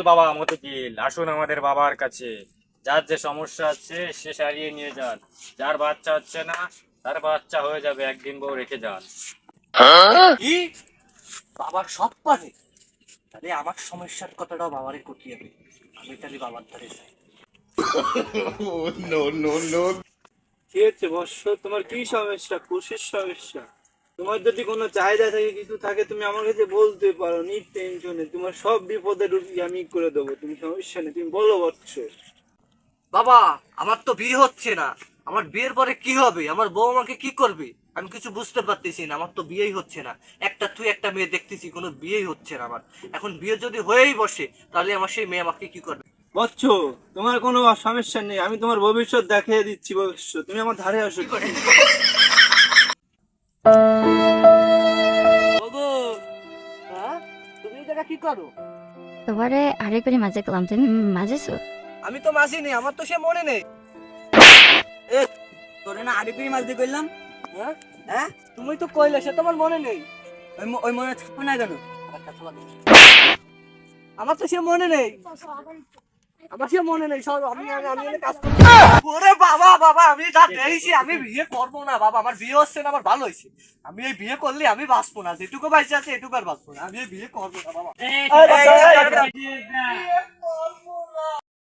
বাবা মতিঝিল, আসুন আমাদের বাবার কাছে। যার যে সমস্যা আছে সে সারিয়ে নিয়ে যান। যার বাচ্চা হচ্ছে না তার বাচ্চা হয়ে যাবে, একদিন বউ রেখে যান। কি? বাবার সব পারে? তাহলে আমার সমস্যার কথাটাও বাবারে করতে হবে। আমি তাহলে বাবার ধারে যাই। কি হচ্ছে বর্ষ, তোমার কি সমস্যা? খুশির সমস্যা? তোমার যদি কোনো চাহিদা থাকে, কিছু থাকে, তুমি আমার কাছে বলতে পারো, নি টেনশনে। তোমার সব বিপদের রুগী আমি করে দেবো, তুমি সমস্যা নেই, তুমি বলো বৎস। বাবা, আমার তো বিয়ে হচ্ছে না। আমার বিয়ের পরে কি হবে? আমার বউ আমাকে কি করবে? আমি কিছু বুঝতে পারতেছি না। আমার তো বিয়েই হচ্ছে না। একটা তুই একটা মেয়ে দেখতেছি, কোনো বিয়েই হচ্ছে না আমার। এখন বিয়ে যদি হয়েই বসে, তাহলে আমার সেই মেয়ে আমাকে কি করবে? বৎস, তোমার কোনো সমস্যা নেই, আমি তোমার ভবিষ্যৎ দেখিয়ে দিচ্ছি। ভবিষ্যৎ, তুমি আমার ধারে আসো। ওগো, হ্যাঁ, তুমি এই জায়গা কি করো? তোমারে আরেকবারই মাজা করলাম, তুমি মাজেছো? আমি তো মাসিনি, আমার তো সে মনে নেই। এ, তোরে না আগে তুই মাছ দিয়ে করলাম। হ্যাঁ হ্যাঁ, তুমি তো কইলে, সে তোমার মনে নেই। ওই মনে থাকবে না কেন? আমার তো সে মনে নেই। আমার সে মনে নেই। সব আমি আমি আমি এনে কাজ করছি। ওরে বাবা বাবা, আমি যা দেখছি, আমি বিয়ে করবো না বাবা। আমার বিয়ে হচ্ছে না, আমার ভালো হয়েছে। আমি এই বিয়ে করলে আমি বাঁচবো না। যেটুকু বাইসে আছে এটুকু আর বাঁচবো না। আমি এই বিয়ে করবো না বাবা।